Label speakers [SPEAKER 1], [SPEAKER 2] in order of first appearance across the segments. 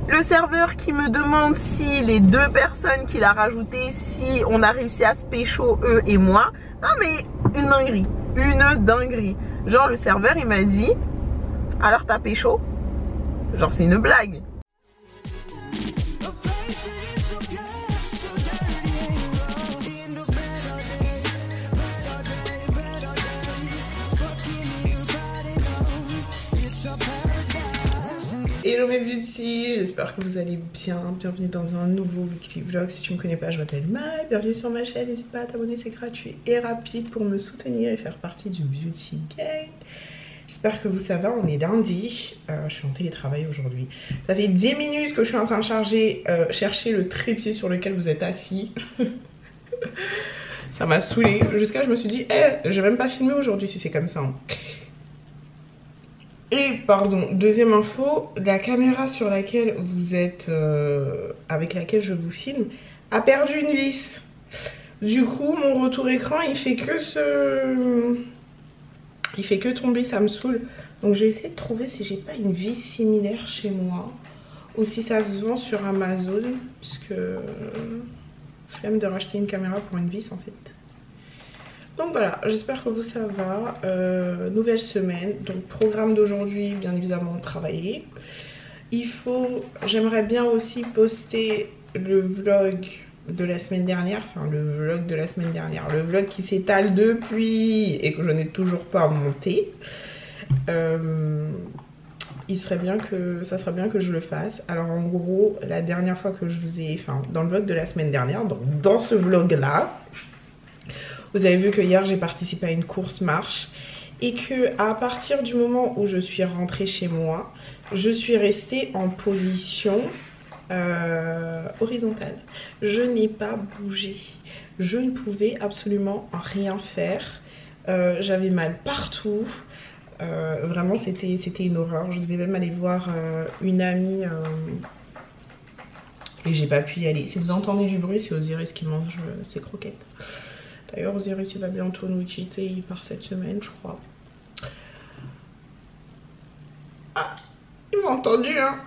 [SPEAKER 1] Le serveur qui me demande si les 2 personnes qu'il a rajoutées, si on a réussi à se pécho, eux et moi. Non mais une dinguerie. Une dinguerie. Genre le serveur il m'a dit, alors t'as pécho? Genre c'est une blague. Hello mes beauty, j'espère que vous allez bien. Bienvenue dans un nouveau weekly vlog. Si tu me connais pas, je m'appelle Maï. Bienvenue sur ma chaîne. N'hésite pas à t'abonner, c'est gratuit et rapide pour me soutenir et faire partie du beauty gang. J'espère que vous ça va. On est lundi. Je suis en télétravail aujourd'hui. Ça fait 10 minutes que je suis en train de chercher le trépied sur lequel vous êtes assis. Ça m'a saoulée. Jusqu'à je me suis dit, je vais même pas filmer aujourd'hui si c'est comme ça. Hein. Et pardon, deuxième info, la caméra sur laquelle vous êtes, avec laquelle je vous filme, a perdu une vis. Du coup, mon retour écran, il fait que tomber, ça me saoule. Donc je vais essayer de trouver si j'ai pas une vis similaire chez moi. Ou si ça se vend sur Amazon. Puisque flemme de racheter une caméra pour une vis en fait. Donc voilà, j'espère que vous ça va. Nouvelle semaine, donc programme d'aujourd'hui, bien évidemment travailler. J'aimerais bien aussi poster le vlog de la semaine dernière, le vlog qui s'étale depuis et que je n'ai toujours pas monté. Ça serait bien que je le fasse. Alors en gros, la dernière fois que je vous ai, dans le vlog de la semaine dernière, donc dans ce vlog là, vous avez vu que hier j'ai participé à une course marche et que à partir du moment où je suis rentrée chez moi, je suis restée en position horizontale. Je n'ai pas bougé. Je ne pouvais absolument rien faire. J'avais mal partout. Vraiment c'était une horreur. Je devais même aller voir une amie et j'ai pas pu y aller. Si vous entendez du bruit, c'est Osiris qui mange ses croquettes. D'ailleurs, Osiris il va bientôt nous quitter, il part cette semaine, je crois. Ah, il m'a entendu, hein.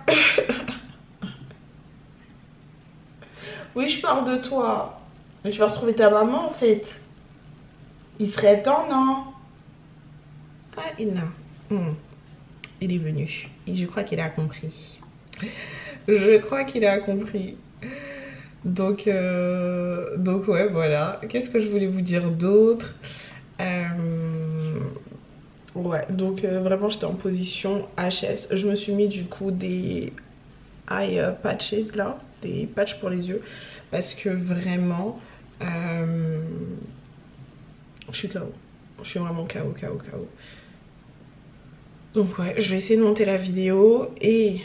[SPEAKER 1] Oui, je parle de toi. Mais tu vas retrouver ta maman, en fait. Il serait temps, non? Ah, il est venu. Et je crois qu'il a compris. Je crois qu'il a compris. Donc ouais, voilà. Qu'est-ce que je voulais vous dire d'autre? Ouais, donc vraiment j'étais en position HS. Je me suis mis du coup des eye patches là, des patchs pour les yeux, parce que vraiment je suis KO. Je suis vraiment KO. Donc ouais, je vais essayer de monter la vidéo et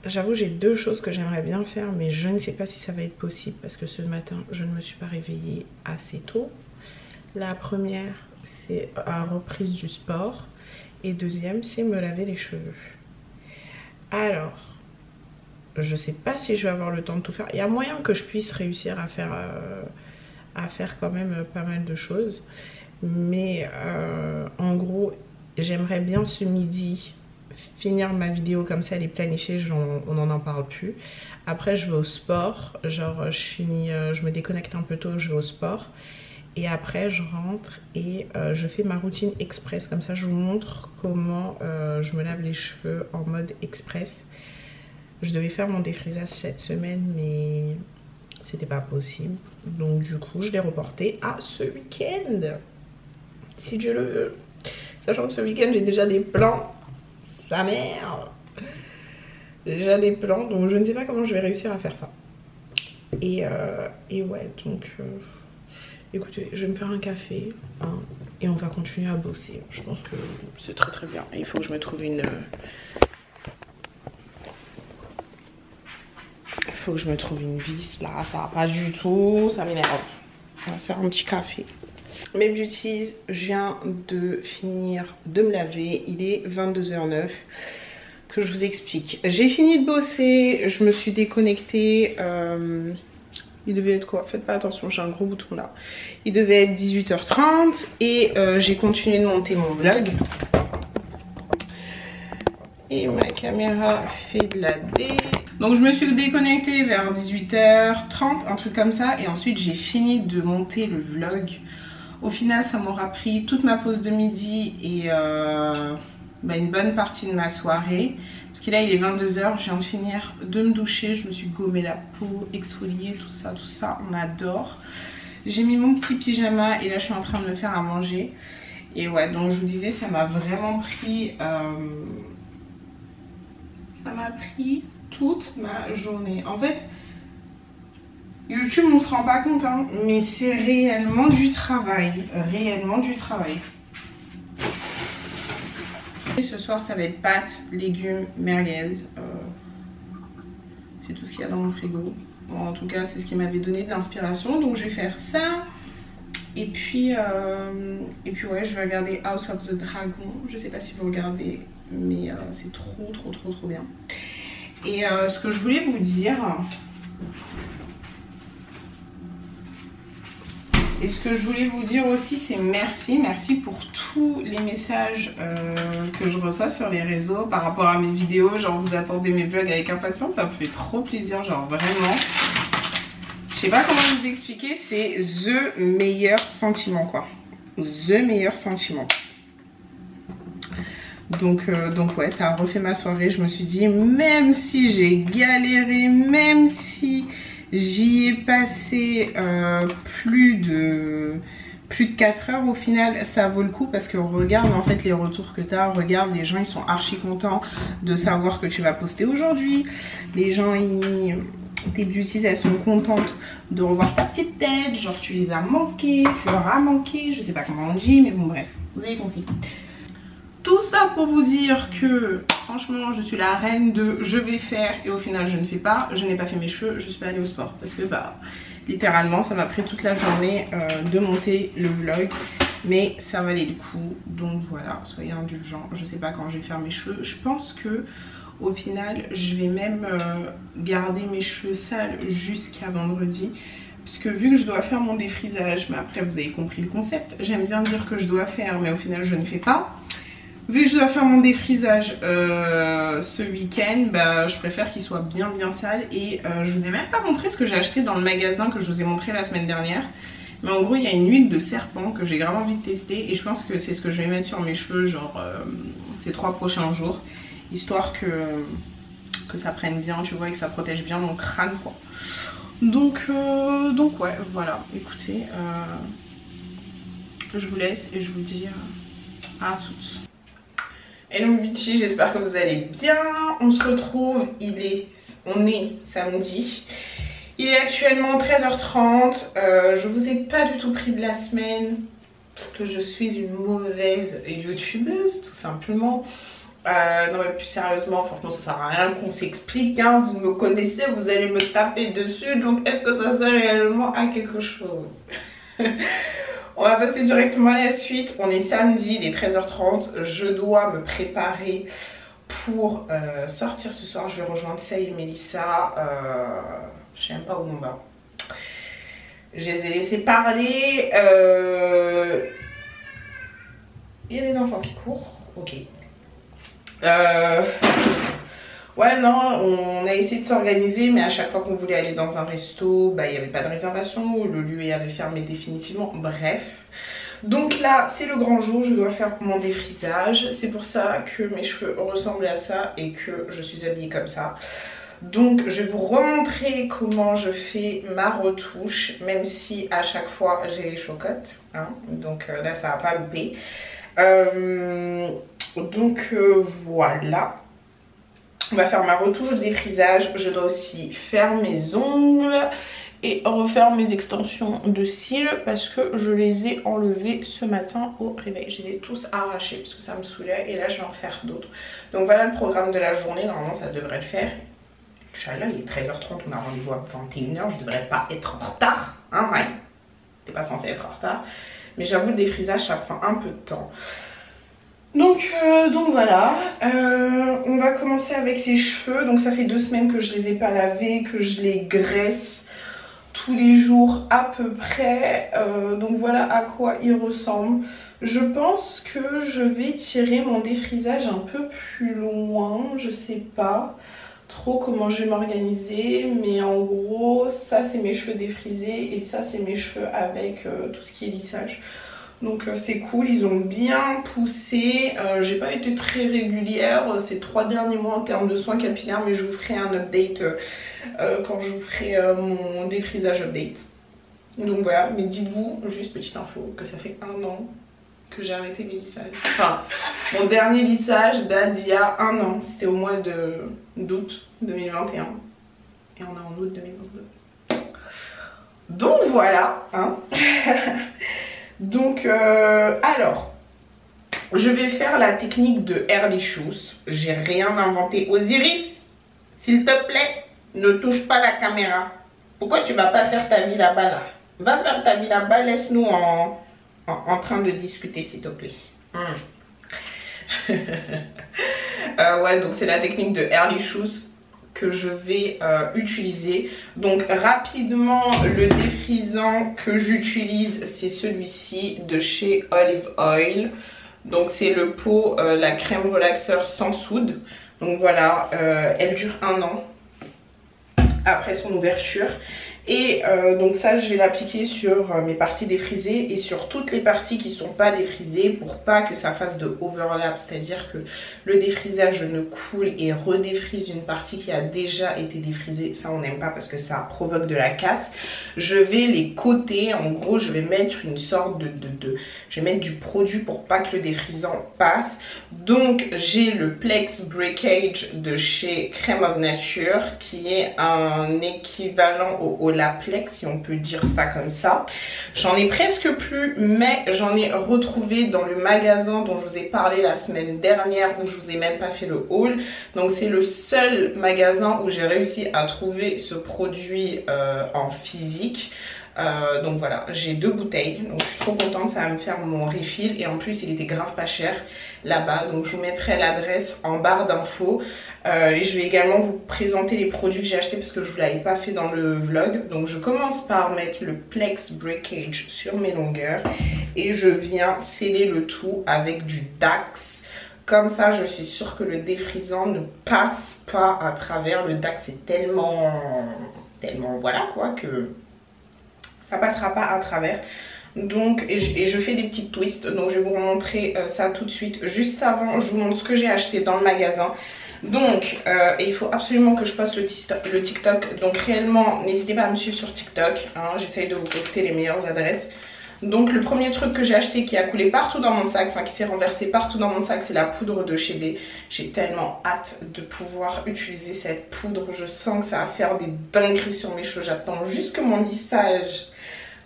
[SPEAKER 1] j'avoue j'ai 2 choses que j'aimerais bien faire, mais je ne sais pas si ça va être possible parce que ce matin je ne me suis pas réveillée assez tôt. La première c'est la reprise du sport et deuxième c'est me laver les cheveux. Alors je sais pas si je vais avoir le temps de tout faire. Il y a moyen que je puisse réussir à faire quand même pas mal de choses, mais en gros j'aimerais bien ce midi finir ma vidéo comme ça, elle est planifiée, on n'en parle plus. Après je vais au sport, genre je me déconnecte un peu tôt, je vais au sport et après je rentre et je fais ma routine express. Comme ça je vous montre comment je me lave les cheveux en mode express. Je devais faire mon défrisage cette semaine mais c'était pas possible, donc du coup je l'ai reporté à ce week-end si Dieu le veut, sachant que ce week-end j'ai déjà des plans. Sa mère, j'ai déjà des plans, donc je ne sais pas comment je vais réussir à faire ça. Et ouais, donc écoutez, je vais me faire un café hein, et on va continuer à bosser. Je pense que c'est très bien. Il faut que je me trouve une vis là, ça va pas du tout, ça m'énerve. On va se faire un petit café. Mes beauties, je viens de finir de me laver, il est 22h09, que je vous explique. J'ai fini de bosser, je me suis déconnectée, il devait être quoi? Faites pas attention, j'ai un gros bouton là. Il devait être 18h30 et j'ai continué de monter mon vlog. et ma caméra fait de la D. Donc je me suis déconnectée vers 18h30, un truc comme ça, et ensuite j'ai fini de monter le vlog. Au final ça m'aura pris toute ma pause de midi et une bonne partie de ma soirée. Parce que là il est 22h, je viens de finir de me doucher, je me suis gommé la peau, exfoliée, tout ça, on adore. J'ai mis mon petit pyjama et là je suis en train de me faire à manger. Et ouais, donc je vous disais, ça m'a vraiment pris... ça m'a pris toute ma journée. En fait, YouTube on se rend pas compte, hein, mais c'est réellement du travail. Réellement du travail. Et ce soir ça va être pâtes, légumes, merguez. C'est tout ce qu'il y a dans mon frigo. Bon, en tout cas c'est ce qui m'avait donné de l'inspiration. Donc je vais faire ça. Et puis ouais, je vais regarder House of the Dragon. Je sais pas si vous regardez, mais c'est trop bien. Et ce que je voulais vous dire... Et ce que je voulais vous dire aussi, c'est merci pour tous les messages que je reçois sur les réseaux par rapport à mes vidéos. Genre vous attendez mes vlogs avec impatience, ça me fait trop plaisir, genre vraiment. Je sais pas comment vous expliquer, c'est the meilleur sentiment quoi. The meilleur sentiment. Donc ouais, ça a refait ma soirée. Je me suis dit, même si j'ai galéré, même si... j'y ai passé plus de 4 heures au final, ça vaut le coup parce que regarde en fait les retours que tu as, regarde les gens ils sont archi contents de savoir que tu vas poster aujourd'hui. Les gens tes beauties elles sont contentes de revoir ta petite tête, genre tu les as manqués, tu leur as manqué, je sais pas comment on dit mais bon bref, vous avez compris. Tout ça pour vous dire que franchement je suis la reine de je vais faire et au final je ne fais pas. Je n'ai pas fait mes cheveux, je suis pas allée au sport parce que bah littéralement ça m'a pris toute la journée de monter le vlog. Mais ça valait le coup, donc voilà, soyez indulgents. Je sais pas quand je vais faire mes cheveux. Je pense que au final je vais même garder mes cheveux sales jusqu'à vendredi. Parce que vu que je dois faire mon défrisage, mais après vous avez compris le concept. J'aime bien dire que je dois faire mais au final je ne fais pas. Vu que je dois faire mon défrisage ce week-end, bah, je préfère qu'il soit bien sale. Et je vous ai même pas montré ce que j'ai acheté dans le magasin que je vous ai montré la semaine dernière. Mais en gros il y a une huile de serpent que j'ai grave envie de tester. Et je pense que c'est ce que je vais mettre sur mes cheveux genre ces 3 prochains jours. Histoire que ça prenne bien, tu vois, et que ça protège bien mon crâne quoi. Donc ouais, voilà, écoutez, je vous laisse et je vous dis à toutes. Hello Bitchy, j'espère que vous allez bien. On se retrouve, on est samedi. Il est actuellement 13h30. Je vous ai pas du tout pris de la semaine parce que je suis une mauvaise youtubeuse tout simplement. Non mais plus sérieusement, franchement ça sert à rien qu'on s'explique, hein. Vous me connaissez, vous allez me taper dessus, donc est-ce que ça sert réellement à quelque chose? On va passer directement à la suite. On est samedi, il est 13h30. Je dois me préparer pour sortir ce soir. Je vais rejoindre Say et Melissa. Je sais même pas où on va. Je les ai laissés parler. Il y a des enfants qui courent. Ok. Ouais, non, on a essayé de s'organiser, mais à chaque fois qu'on voulait aller dans un resto, bah, il n'y avait pas de réservation, le lieu avait fermé définitivement, bref. Donc là, c'est le grand jour, je dois faire mon défrisage. C'est pour ça que mes cheveux ressemblaient à ça et que je suis habillée comme ça. Donc, je vais vous remontrer comment je fais ma retouche, même si à chaque fois, j'ai les chocottes. Hein. Donc là, ça va pas louper. Voilà. On va faire ma retouche de défrisage. Je dois aussi faire mes ongles et refaire mes extensions de cils parce que je les ai enlevés ce matin au réveil. Je les ai tous arrachés parce que ça me saoulait et là je vais en faire d'autres. Donc voilà le programme de la journée. Normalement ça devrait le faire. Inch'Allah, il est 13h30, on a rendez-vous à 21h. Je devrais pas être en retard. Hein, ouais. T'es pas censé être en retard. Mais j'avoue le défrisage ça prend un peu de temps. Donc voilà, on va commencer avec les cheveux. Donc ça fait 2 semaines que je les ai pas lavés, que je les graisse tous les jours à peu près. Donc voilà à quoi ils ressemblent. Je pense que je vais tirer mon défrisage un peu plus loin, je sais pas trop comment je vais m'organiser, mais en gros ça c'est mes cheveux défrisés et ça c'est mes cheveux avec tout ce qui est lissage. Donc c'est cool, ils ont bien poussé, j'ai pas été très régulière ces 3 derniers mois en termes de soins capillaires, mais je vous ferai un update quand je vous ferai mon défrisage update. Donc voilà, mais dites-vous, juste petite info, que ça fait 1 an que j'ai arrêté les lissages. Enfin, mon dernier lissage date d'il y a 1 an, c'était au mois d'août 2021 et on est en août 2022. Donc voilà, hein. Donc alors, je vais faire la technique de Early Shoes. J'ai rien inventé. Osiris, s'il te plaît, ne touche pas la caméra. Pourquoi tu vas pas faire ta vie là-bas là? Va faire ta vie là-bas, laisse-nous en train de discuter s'il te plaît. Ouais, donc c'est la technique de Early Shoes que je vais utiliser. Donc rapidement, le défrisant que j'utilise, c'est celui-ci de chez Olive Oil. Donc c'est le pot, la crème relaxeur sans soude. Donc voilà, elle dure 1 an après son ouverture. Et donc ça je vais l'appliquer sur mes parties défrisées et sur toutes les parties qui sont pas défrisées pour pas que ça fasse de overlap, c'est à dire que le défrisage ne coule et redéfrise une partie qui a déjà été défrisée. Ça on n'aime pas parce que ça provoque de la casse. Je vais les coter, en gros je vais mettre une sorte je vais mettre du produit pour pas que le défrisant passe. Donc j'ai le Plex Breakage de chez Crème of Nature qui est un équivalent au Olaplex, si on peut dire ça comme ça. J'en ai presque plus, mais j'en ai retrouvé dans le magasin dont je vous ai parlé la semaine dernière où je vous ai même pas fait le haul. Donc c'est le seul magasin où j'ai réussi à trouver ce produit en physique. Donc voilà, j'ai 2 bouteilles, donc je suis trop contente, ça va me faire mon refill et en plus il était grave pas cher là-bas, donc je vous mettrai l'adresse en barre d'infos. Et je vais également vous présenter les produits que j'ai achetés parce que je ne vous l'avais pas fait dans le vlog. Donc je commence par mettre le Plex Breakage sur mes longueurs et je viens sceller le tout avec du Dax. Comme ça je suis sûre que le défrisant ne passe pas à travers. Le Dax est tellement voilà quoi que ça passera pas à travers. Donc et je fais des petites twists, donc je vais vous montrer ça tout de suite. Juste avant je vous montre ce que j'ai acheté dans le magasin. Donc et il faut absolument que je poste le TikTok, donc réellement n'hésitez pas à me suivre sur TikTok, hein, j'essaye de vous poster les meilleures adresses. Donc le premier truc que j'ai acheté qui a coulé partout dans mon sac, enfin qui s'est renversé partout dans mon sac, c'est la poudre de chez B. J'ai tellement hâte de pouvoir utiliser cette poudre, je sens que ça va faire des dingueries sur mes cheveux. J'attends juste que mon lissage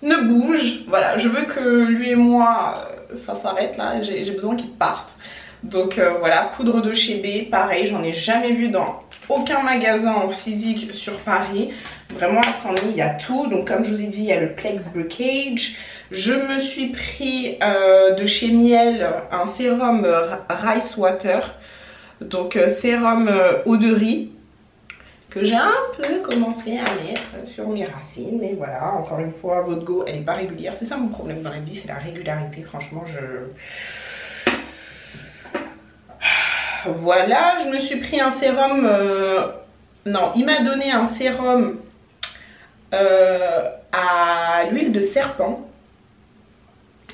[SPEAKER 1] ne bouge. Voilà, je veux que lui et moi ça s'arrête là, j'ai besoin qu'il parte. Donc voilà, poudre de chez B, pareil, j'en ai jamais vu dans aucun magasin en physique sur Paris. Vraiment à Saint-Denis, il y a tout. Donc comme je vous ai dit, il y a le Plex Breakage. Je me suis pris de chez Miel un sérum Rice Water. Donc sérum eau de riz que j'ai un peu commencé à mettre sur mes racines. Mais voilà, encore une fois, votre go, elle n'est pas régulière. C'est ça mon problème dans la vie, c'est la régularité. Franchement, voilà, je me suis pris un sérum, non, il m'a donné un sérum à l'huile de serpent.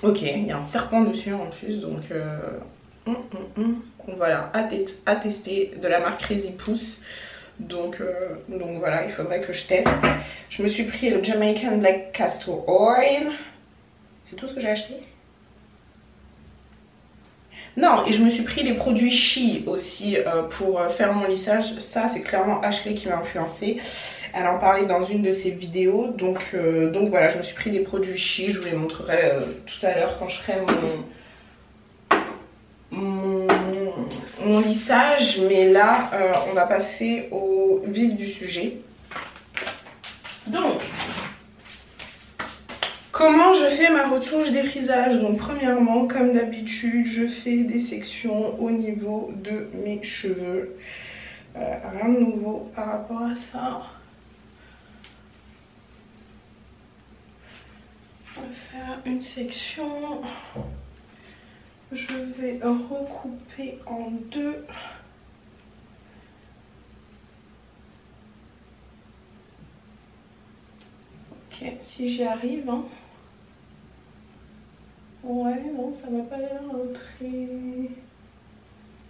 [SPEAKER 1] Ok, il y a un serpent dessus en plus, donc voilà, à tester, de la marque Crazy Pouce. Donc voilà, il faudrait que je teste. Je me suis pris le Jamaican Black Castor Oil. C'est tout ce que j'ai acheté? Non, et je me suis pris les produits She aussi pour faire mon lissage. Ça, c'est clairement Ashley qui m'a influencée. Elle en parlait dans une de ses vidéos. Donc voilà, je me suis pris des produits She. Je vous les montrerai tout à l'heure quand je ferai mon lissage. Mais là, on va passer au vif du sujet. Donc, comment je fais ma retouche défrisage? Donc premièrement, comme d'habitude, je fais des sections au niveau de mes cheveux. Rien de nouveau par rapport à ça. On va faire une section je vais recouper en deux. Ok, si j'y arrive, hein. Ouais, non, ça m'a pas l'air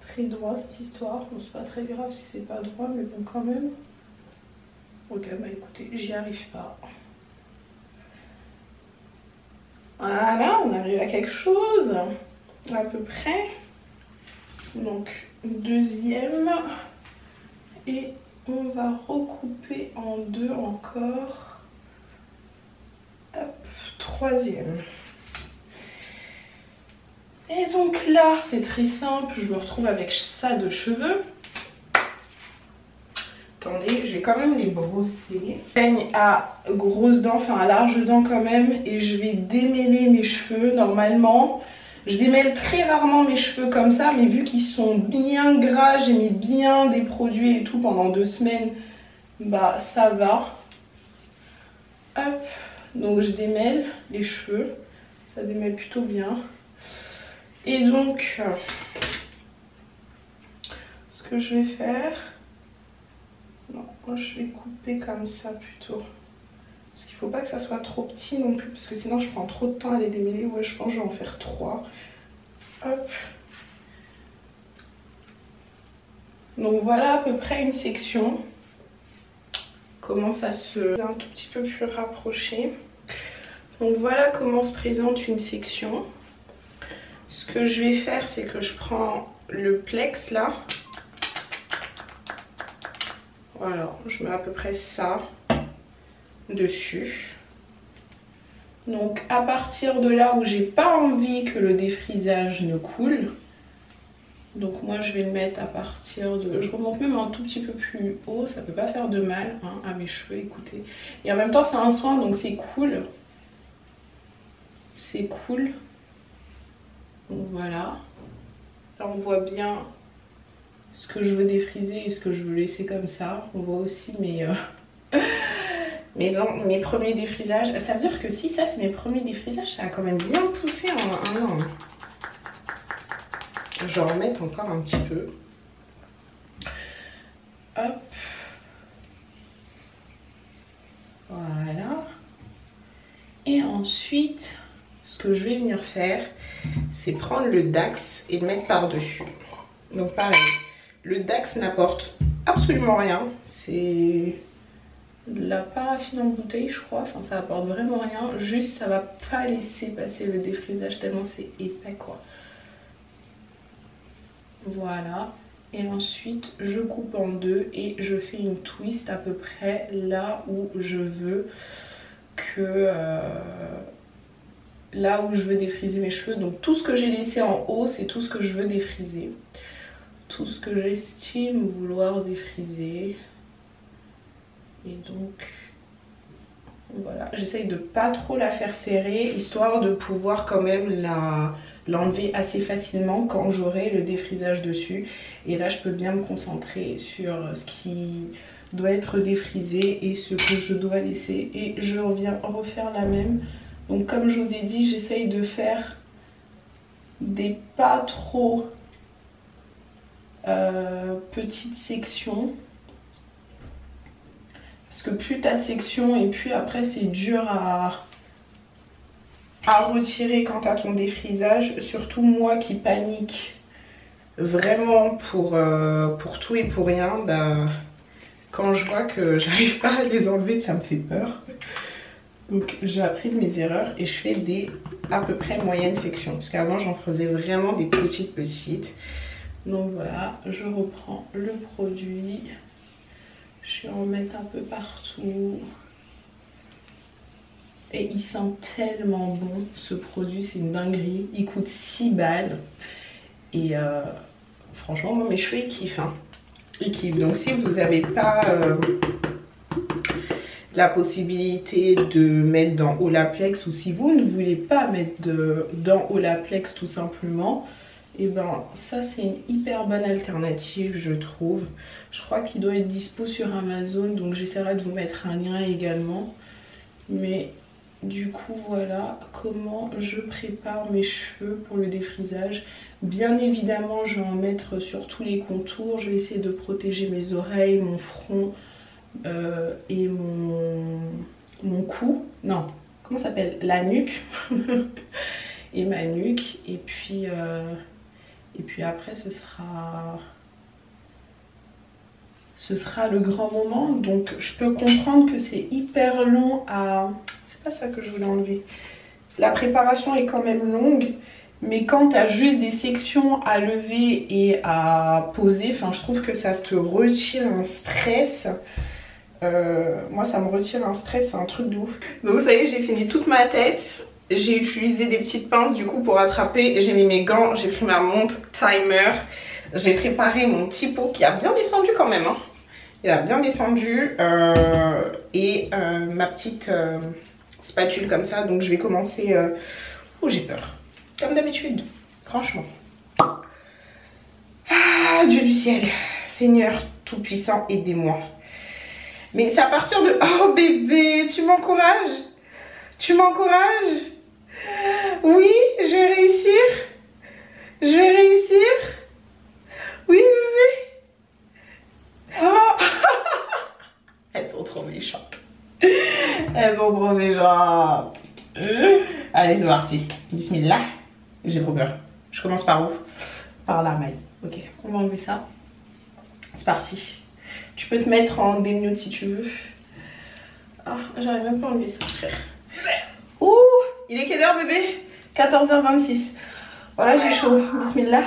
[SPEAKER 1] très droit cette histoire. Bon, c'est pas très grave si c'est pas droit, mais bon, quand même. Ok, bah écoutez, j'y arrive pas. Voilà, on arrive à quelque chose, à peu près. Donc, deuxième. Et on va recouper en deux encore. Hop, troisième. Et donc là, c'est très simple, je me retrouve avec ça de cheveux. Attendez, je vais quand même les brosser. Peigne à grosses dents, enfin à larges dents quand même. Et je vais démêler mes cheveux normalement. Je démêle très rarement mes cheveux comme ça, mais vu qu'ils sont bien gras, j'ai mis bien des produits et tout pendant 2 semaines, bah ça va. Hop, donc je démêle les cheveux, ça démêle plutôt bien. Et donc, ce que je vais faire, non, moi je vais couper comme ça plutôt. Parce qu'il ne faut pas que ça soit trop petit non plus, parce que sinon je prends trop de temps à les démêler. Ouais, je pense que je vais en faire 3. Hop. Donc voilà à peu près une section. Comment ça se... un tout petit peu plus rapproché. Donc voilà comment se présente une section. Ce que je vais faire, c'est que je prends le plex là. Voilà, je mets à peu près ça dessus. Donc à partir de là où j'ai pas envie que le défrisage ne coule, donc moi je vais le mettre à partir de... Je remonte même un tout petit peu plus haut, ça peut pas faire de mal hein, à mes cheveux, écoutez. Et en même temps c'est un soin donc c'est cool. C'est cool. Donc voilà. Là on voit bien ce que je veux défriser et ce que je veux laisser comme ça. On voit aussi mes... mes premiers défrisages. Ça veut dire que si ça c'est mes premiers défrisages, ça a quand même bien poussé en un an. Je vais en remettre encore un petit peu. Hop. Voilà. Et ensuite, ce que je vais venir faire, c'est prendre le Dax et le mettre par-dessus. Donc pareil, le Dax n'apporte absolument rien. C'est... de la paraffine en bouteille je crois, enfin ça apporte vraiment rien, juste ça va pas laisser passer le défrisage tellement c'est épais quoi. Voilà, et ensuite je coupe en deux et je fais une twist à peu près là où je veux que... là où je veux défriser mes cheveux. Donc tout ce que j'ai laissé en haut c'est tout ce que je veux défriser, tout ce que j'estime vouloir défriser. Et donc voilà, j'essaye de pas trop la faire serrer, histoire de pouvoir quand même l'enlever assez facilement quand j'aurai le défrisage dessus. Et là je peux bien me concentrer sur ce qui doit être défrisé et ce que je dois laisser. Et je reviens refaire la même. Donc comme je vous ai dit, j'essaye de faire des pas trop petites sections. Parce que plus tu as de sections et puis après c'est dur à retirer quand tu as ton défrisage. Surtout moi qui panique vraiment pour tout et pour rien, bah, quand je vois que j'arrive pas à les enlever, ça me fait peur. Donc j'ai appris de mes erreurs et je fais des à peu près moyennes sections. Parce qu'avant j'en faisais vraiment des petites. Donc voilà, je reprends le produit. Je vais en mettre un peu partout. Et il sent tellement bon ce produit, c'est une dinguerie. Il coûte 6 balles. Et franchement, moi mes cheveux ils kiffent. Hein. Ils kiffent. Donc si vous n'avez pas la possibilité de mettre dans Olaplex, ou si vous ne voulez pas mettre dans Olaplex tout simplement, et ben ça c'est une hyper bonne alternative je trouve. Je crois qu'il doit être dispo sur Amazon, donc j'essaierai de vous mettre un lien également. Mais Du coup voilà comment je prépare mes cheveux pour le défrisage. Bien évidemment je vais en mettre sur tous les contours. Je vais essayer de protéger mes oreilles, mon front et mon cou. Non, comment ça s'appelle? La nuque. Et ma nuque. Et puis après ce sera le grand moment. Donc je peux comprendre que c'est hyper long à... C'est pas ça que je voulais enlever. La préparation est quand même longue. Mais quand tu as juste des sections à lever et à poser, enfin je trouve que ça te retire un stress. Moi ça me retire un stress, c'est un truc de ouf. Donc ça y est, j'ai fini toute ma tête. J'ai utilisé des petites pinces du coup pour attraper. J'ai mis mes gants, j'ai pris ma montre timer. J'ai préparé mon petit pot qui a bien descendu quand même. Hein. Il a bien descendu. Et ma petite spatule comme ça. Donc je vais commencer... Oh j'ai peur. Comme d'habitude, franchement. Ah, Dieu du ciel, Seigneur Tout-Puissant, aidez-moi. Mais c'est à partir de... Oh bébé, tu m'encourages? Tu m'encourages? Oui, je vais réussir. Je vais réussir. Oui, bébé. Oh. Elles sont trop méchantes. Elles sont trop méchantes. Allez, c'est parti. Bismillah. J'ai trop peur. Je commence par où? Par la maille. Ok, on va enlever ça. C'est parti. Tu peux te mettre en démute si tu veux. Ah, j'arrive même pas à enlever ça, frère. Ouh, il est quelle heure, bébé? 14h26. Voilà, j'ai chaud. Bismillah.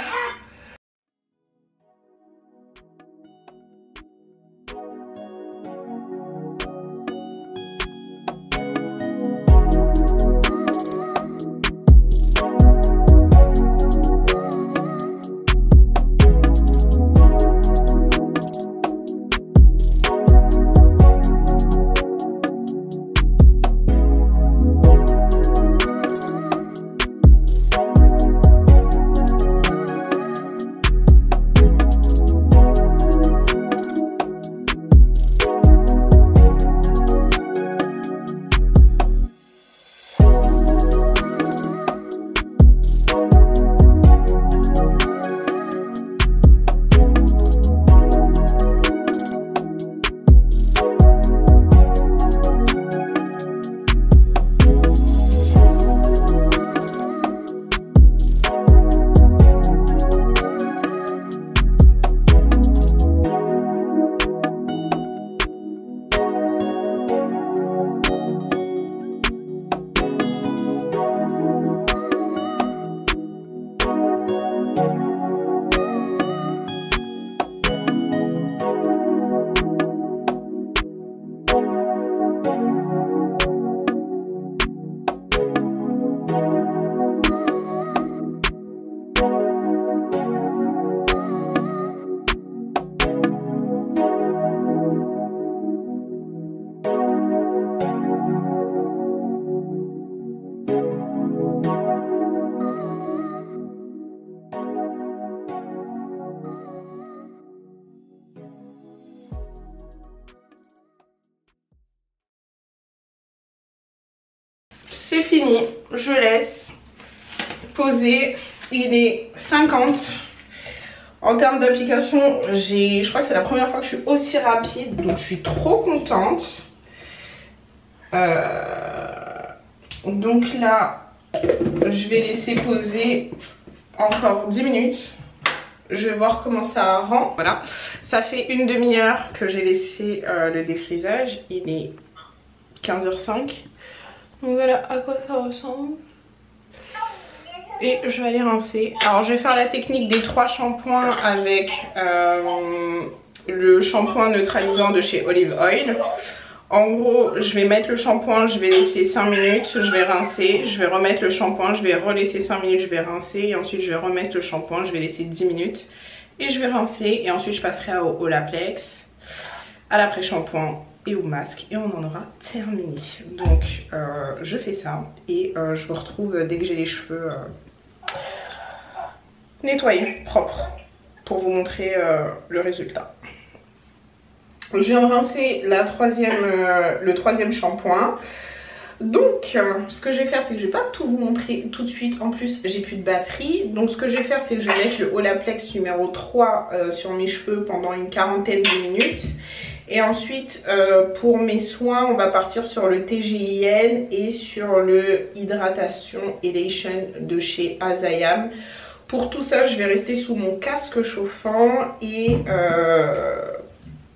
[SPEAKER 1] C'est fini, je laisse poser. Il est 50. En termes d'application, je crois que c'est la première fois que je suis aussi rapide, donc je suis trop contente. Donc là, je vais laisser poser encore 10 minutes. Je vais voir comment ça rend. Voilà, ça fait une demi-heure que j'ai laissé le défrisage. Il est 15h05. Donc voilà à quoi ça ressemble. Et je vais aller rincer. Alors je vais faire la technique des 3 shampoings avec le shampoing neutralisant de chez Olive Oil. En gros, je vais mettre le shampoing, je vais laisser 5 minutes, je vais rincer, je vais remettre le shampoing, je vais relaisser 5 minutes, je vais rincer. Et ensuite je vais remettre le shampoing, je vais laisser 10 minutes. Et je vais rincer et ensuite je passerai au Olaplex, à l'après-shampoing et au masque et on en aura terminé. Donc je fais ça et je vous retrouve dès que j'ai les cheveux nettoyés, propres, pour vous montrer le résultat. Je viens de rincer le troisième shampoing. Donc ce que je vais faire, c'est que je vais pas tout vous montrer tout de suite. En plus j'ai plus de batterie. Donc ce que je vais faire, c'est que je vais mettre le Olaplex numéro 3 sur mes cheveux pendant une quarantaine de minutes. Et ensuite pour mes soins, on va partir sur le TGIN et sur le Hydratation Elation de chez Azayam. Pour tout ça, je vais rester sous mon casque chauffant. Et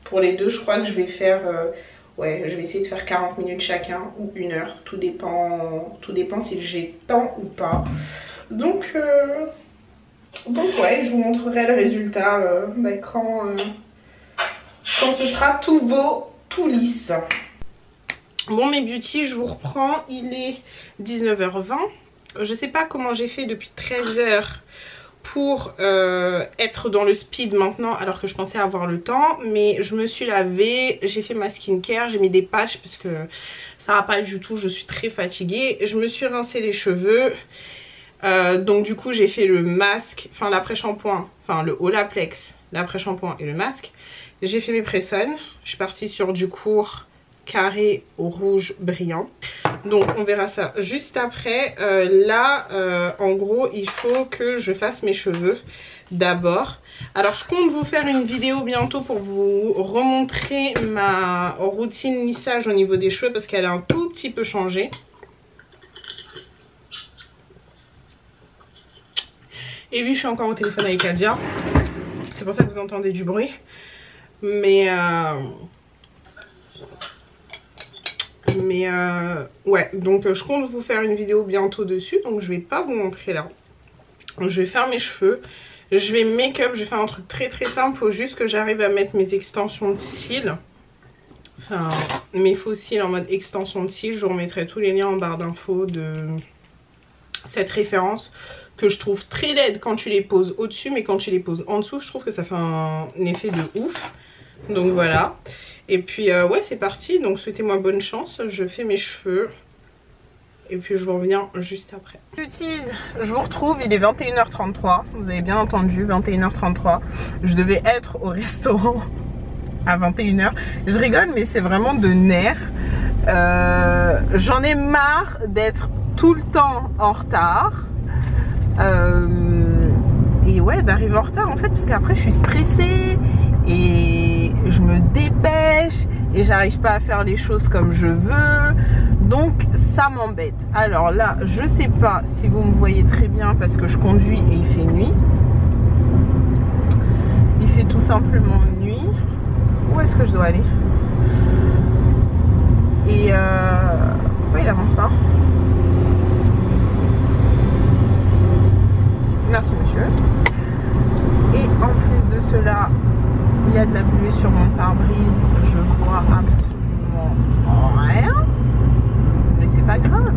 [SPEAKER 1] pour les deux, je crois que je vais faire... ouais, je vais essayer de faire 40 minutes chacun ou 1 heure. Tout dépend si j'ai temps ou pas. Donc ouais, je vous montrerai le résultat quand ce sera tout beau, tout lisse. Bon mes beauty, je vous reprends. Il est 19h20. Je sais pas comment j'ai fait depuis 13h pour être dans le speed maintenant alors que je pensais avoir le temps, mais je me suis lavée, j'ai fait ma skincare, j'ai mis des patchs parce que ça va pas du tout, je suis très fatiguée. Je me suis rincé les cheveux, donc du coup j'ai fait le masque, enfin l'après-shampoing, enfin le Olaplex, l'après-shampoing et le masque. J'ai fait mes pressons, je suis partie sur du court carré au rouge brillant, donc on verra ça juste après. En gros il faut que je fasse mes cheveux d'abord. Alors je compte vous faire une vidéo bientôt pour vous remontrer ma routine lissage au niveau des cheveux parce qu'elle a un tout petit peu changé. Et oui, je suis encore au téléphone avec Adia, c'est pour ça que vous entendez du bruit, mais ouais, donc je compte vous faire une vidéo bientôt dessus, donc je vais pas vous montrer là. Je vais faire mes cheveux, je vais make-up, je vais faire un truc très très simple. Faut juste que j'arrive à mettre mes extensions de cils, enfin mes faux cils en mode extension de cils. Je vous remettrai tous les liens en barre d'infos de cette référence que je trouve très laide quand tu les poses au dessus, mais quand tu les poses en dessous je trouve que ça fait un effet de ouf. Donc voilà. Et puis ouais, c'est parti. Donc souhaitez-moi bonne chance. Je fais mes cheveux et puis je vous reviens juste après. Je vous retrouve, il est 21h33. Vous avez bien entendu, 21h33. Je devais être au restaurant à 21h. Je rigole, mais c'est vraiment de nerfs. J'en ai marre d'être tout le temps en retard. Et ouais, d'arriver en retard en fait, parce qu'après je suis stressée et je me dépêche et j'arrive pas à faire les choses comme je veux, donc ça m'embête. Alors là, je sais pas si vous me voyez très bien parce que je conduis et il fait nuit. Il fait tout simplement nuit. Où est-ce que je dois aller? Et pourquoi il avance pas? Merci monsieur. Et en plus de cela, il y a de la buée sur mon pare-brise. Je vois absolument rien. Mais c'est pas grave.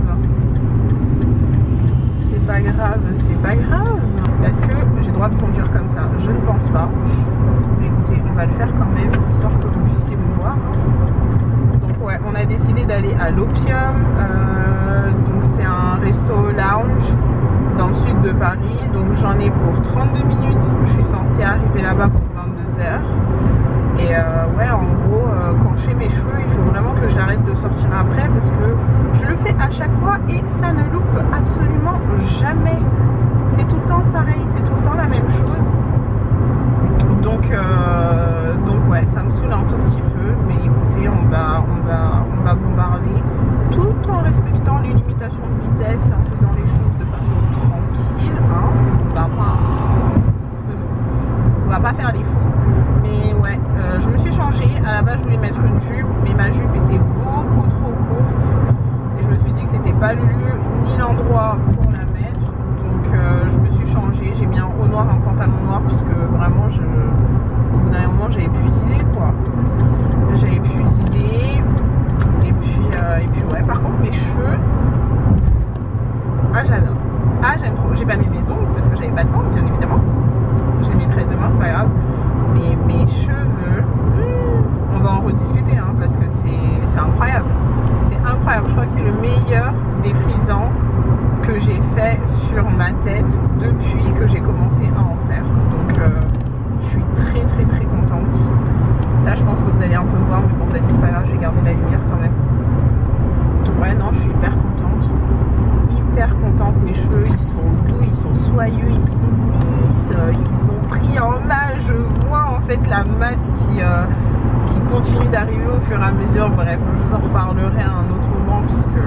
[SPEAKER 1] C'est pas grave, c'est pas grave. Est-ce que j'ai le droit de conduire comme ça? Je ne pense pas. Mais écoutez, on va le faire quand même, histoire que vous puissiez me voir. Donc ouais, on a décidé d'aller à l'Opium. Donc c'est un resto lounge dans le sud de Paris, donc j'en ai pour 32 minutes. Je suis censée arriver là-bas pour 22h. Et ouais, en gros, quand je fais mes cheveux, il faut vraiment que j'arrête de sortir après parce que je le fais à chaque fois et ça ne loupe absolument jamais. C'est tout le temps pareil, c'est tout le temps la même chose. Donc ouais, ça me saoule un tout petit peu, mais écoutez, on va bombarder tout en respectant les limitations de vitesse et en faisant les choses de façon tranquille, hein. On va pas faire les fous. Mais ouais, je me suis changée. À la base, je voulais mettre une jupe, mais ma jupe était beaucoup trop courte. Et je me suis dit que c'était pas le lieu ni l'endroit pour la mettre. Donc je me suis changée. J'ai mis un haut noir, un pantalon noir, parce que vraiment, au bout d'un moment, j'avais plus d'idées, quoi. J'avais plus d'idées. Et puis ouais, par contre, mes cheveux, ah j'adore. Ah j'aime trop. J'ai pas mis mes ongles parce que j'avais pas le temps, bien évidemment. Je les mettrai demain, c'est pas grave. Mais mes cheveux, on va en rediscuter, hein, parce que c'est incroyable. C'est incroyable. Je crois que c'est le meilleur défrisant que j'ai fait sur ma tête depuis que j'ai commencé à en faire. Donc je suis très très très contente. Là je pense que vous allez un peu me voir, mais bon vas-y c'est pas grave, je vais garder la lumière quand même. Ouais non, je suis hyper passe qui continue d'arriver au fur et à mesure. Bref, je vous en reparlerai à un autre moment parce que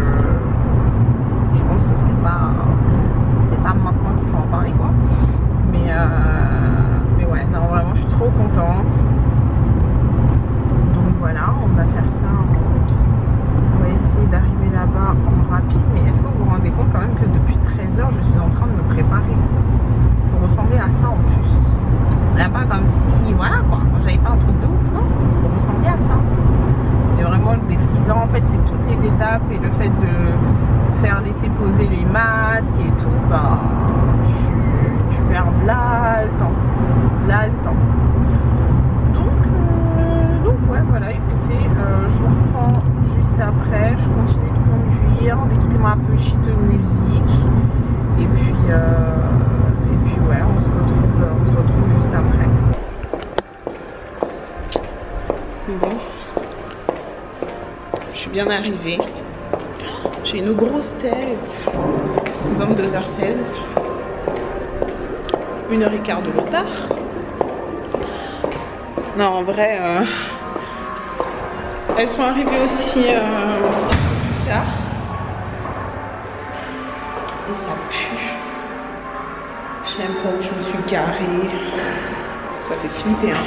[SPEAKER 1] je pense que c'est pas maintenant qu'il faut en parler quoi. Mais ouais, non, vraiment je suis trop contente. Donc voilà, on va faire ça, on va essayer d'arriver là-bas en rapide. Mais est-ce que vous vous rendez compte quand même que depuis 13 h je suis en train de me préparer pour ressembler à ça en plus? Pas comme si, voilà quoi, j'avais fait un truc de ouf, non, c'est pour ressembler à ça. Mais vraiment le défrisant en fait c'est toutes les étapes et le fait de faire laisser poser les masques et tout, ben tu perds là le temps. Donc ouais voilà, écoutez, je vous reprends juste après, je continue de conduire, d'écouter un peu shit de musique et puis ouais, on se retrouve juste après. Bon, je suis bien arrivée. J'ai une grosse tête. 22h16. 1h15 de retard. Non, en vrai, elles sont arrivées aussi tard. Et ça pue. J'aime pas où je me suis garée. Ça fait flipper, hein.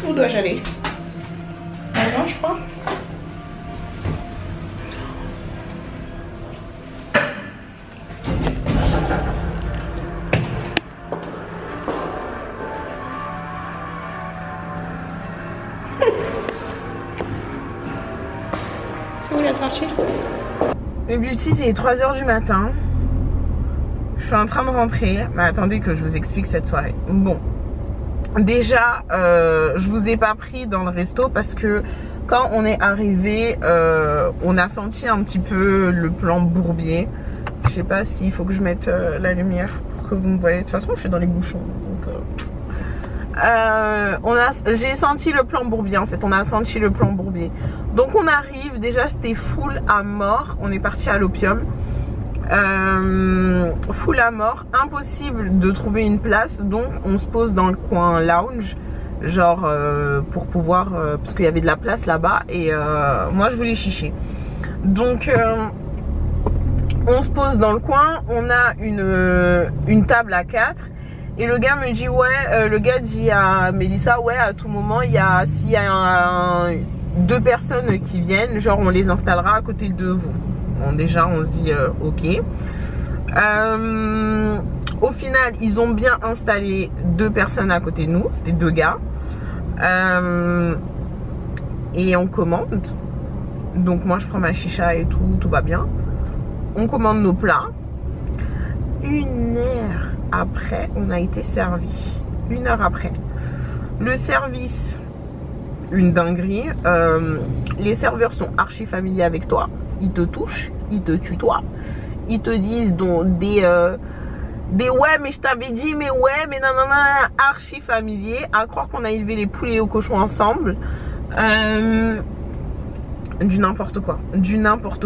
[SPEAKER 1] Où dois-je aller? Avant, je crois. C'est où la sortie? Le beauty, c'est 3 h du matin. Je suis en train de rentrer. Mais attendez que je vous explique cette soirée. Bon. Déjà, je vous ai pas pris dans le resto parce que quand on est arrivé, on a senti un petit peu le plan Bourbier. Je sais pas s'il faut que je mette la lumière pour que vous me voyez. De toute façon, je suis dans les bouchons. J'ai senti le plan Bourbier en fait. On a senti le plan Bourbier. Donc on arrive. Déjà, c'était full à mort. On est parti à l'Opium. Full à mort, impossible de trouver une place, donc on se pose dans le coin lounge, genre pour pouvoir, parce qu'il y avait de la place là-bas et moi je voulais chicher. Donc on se pose dans le coin, on a une table à 4 et le gars me dit ouais, le gars dit à Mélissa ouais à tout moment s'il y a 2 personnes qui viennent, genre on les installera à côté de vous. Bon, déjà on se dit ok. Au final ils ont bien installé 2 personnes à côté de nous, c'était 2 gars. Et on commande. Donc moi je prends ma chicha et tout va bien. On commande nos plats. 1 heure après on a été servi. 1 heure après. Le service, une dinguerie. Les serveurs sont archi familiers avec toi. Ils te touchent, ils te tutoient, ils te disent donc des ouais mais je t'avais dit mais ouais mais nanana, archi familier, à croire qu'on a élevé les poulets et aux cochons ensemble. Du n'importe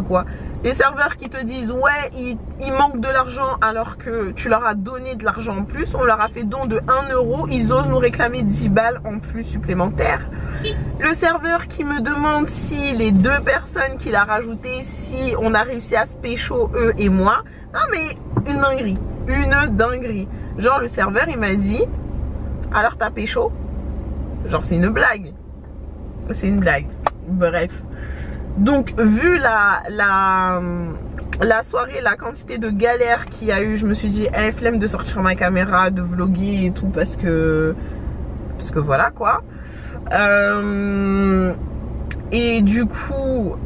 [SPEAKER 1] quoi. Les serveurs qui te disent ouais il manque de l'argent alors que tu leur as donné de l'argent en plus, on leur a fait don de 1 €, ils osent nous réclamer 10 balles en plus supplémentaires. Le serveur qui me demande si les 2 personnes qu'il a rajoutées, si on a réussi à se pécho eux et moi. Non mais une dinguerie. Genre le serveur il m'a dit alors t'as pécho? Genre c'est une blague. Bref. Donc vu la soirée, la quantité de galères qu'il y a eu, je me suis dit flemme de sortir ma caméra, de vlogger et tout parce que voilà quoi. Et du coup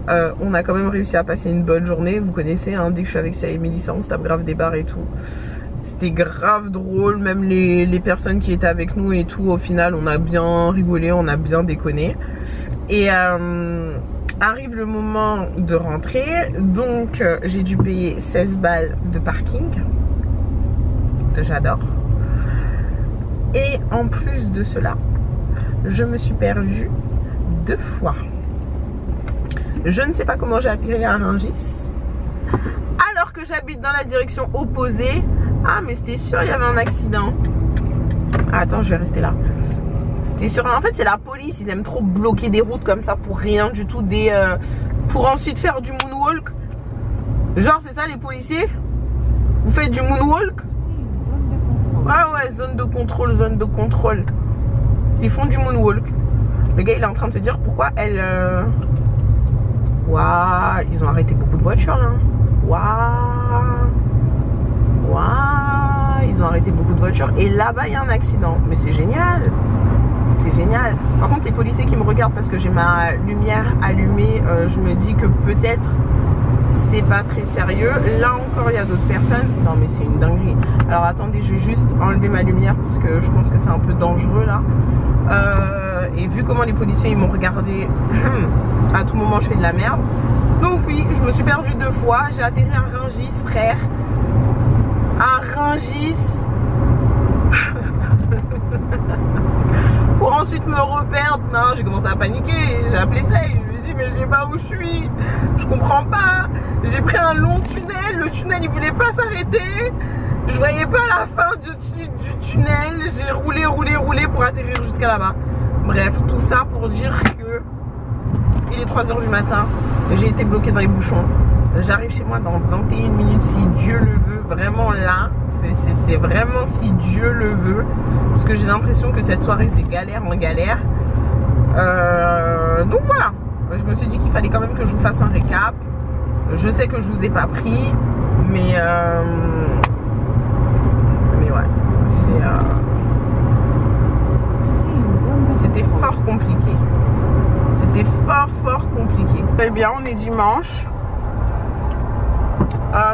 [SPEAKER 1] on a quand même réussi à passer une bonne journée. Vous connaissez hein, dès que je suis avec ça et Mélissa on se tape grave des barres et tout. C'était grave drôle, même les personnes qui étaient avec nous et tout, au final on a bien rigolé, on a bien déconné. Et arrive le moment de rentrer, donc j'ai dû payer 16 balles de parking. J'adore. Et en plus de cela, je me suis perdue 2 fois. Je ne sais pas comment j'ai atterri à Rungis, alors que j'habite dans la direction opposée. Ah mais c'était sûr il y avait un accident. Ah, attends, je vais rester là. C'était sûr. En fait c'est la police, ils aiment trop bloquer des routes comme ça pour rien du tout, pour ensuite faire du moonwalk. Genre c'est ça les policiers? Vous faites du moonwalk? Ah ouais, zone de contrôle, zone de contrôle. Ils font du moonwalk. Le gars il est en train de se dire pourquoi elle... Waouh, ils ont arrêté beaucoup de voitures là. Waouh. Waouh, ils ont arrêté beaucoup de voitures. Et là-bas il y a un accident. Mais c'est génial. C'est génial. Par contre les policiers qui me regardent parce que j'ai ma lumière allumée, je me dis que peut-être c'est pas très sérieux. Là encore il y a d'autres personnes. Non mais c'est une dinguerie. Alors attendez, je vais juste enlever ma lumière parce que je pense que c'est un peu dangereux là. Et vu comment les policiers ils m'ont regardé, à tout moment je fais de la merde. Donc oui, je me suis perdue 2 fois. J'ai atterri à Rungis, frère. À Rungis. Pour ensuite me reperdre. Non, j'ai commencé à paniquer. J'ai appelé ça et je me suis dit mais je sais pas où je suis. Je comprends pas. J'ai pris un long tunnel. Le tunnel il voulait pas s'arrêter. Je voyais pas la fin du tunnel. J'ai roulé pour atterrir jusqu'à là-bas. Bref, tout ça pour dire que il est 3 h du matin. J'ai été bloquée dans les bouchons. J'arrive chez moi dans 21 minutes si Dieu le veut. Vraiment là, c'est vraiment si Dieu le veut. Parce que j'ai l'impression que cette soirée c'est galère en galère. Donc voilà. Je me suis dit qu'il fallait quand même que je vous fasse un récap. Je sais que je vous ai pas pris. Mais ouais. C'était fort compliqué. C'était fort compliqué. Eh bien, on est dimanche.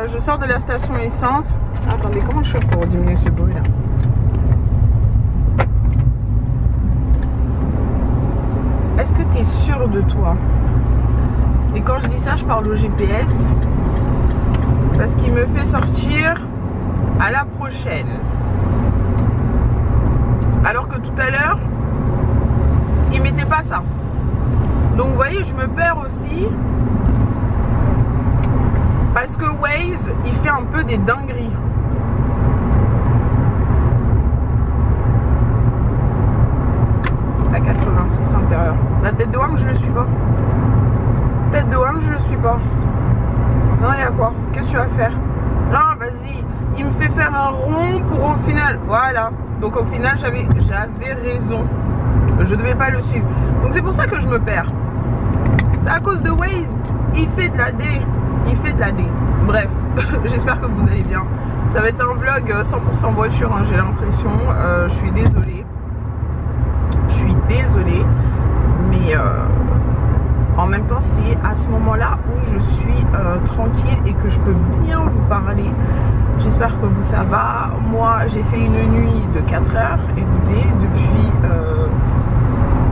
[SPEAKER 1] Je sors de la station essence. Attendez, comment je fais pour diminuer ce bruit là? Est-ce que tu es sûr de toi? Et quand je dis ça, je parle au GPS. Parce qu'il me fait sortir à la prochaine. Alors que tout à l'heure, il mettait pas ça. Donc vous voyez, je me perds aussi. Parce que Waze, il fait un peu des dingueries. À 86 intérieur. La tête de Wam, je le suis pas. Tête de Wam, je le suis pas. Non, il y a quoi? Qu'est-ce que tu vas faire? Non, vas-y. Il me fait faire un rond pour au final. Voilà. Donc au final, j'avais raison. Je devais pas le suivre. Donc c'est pour ça que je me perds. C'est à cause de Waze. Il fait de la D. Il fait de la D. Bref, j'espère que vous allez bien. Ça va être un vlog 100% voiture, hein, j'ai l'impression. Je suis désolée. Je suis désolée. Mais en même temps, c'est à ce moment-là où je suis tranquille et que je peux bien vous parler. J'espère que vous ça va. Moi, j'ai fait une nuit de 4 heures. Écoutez, depuis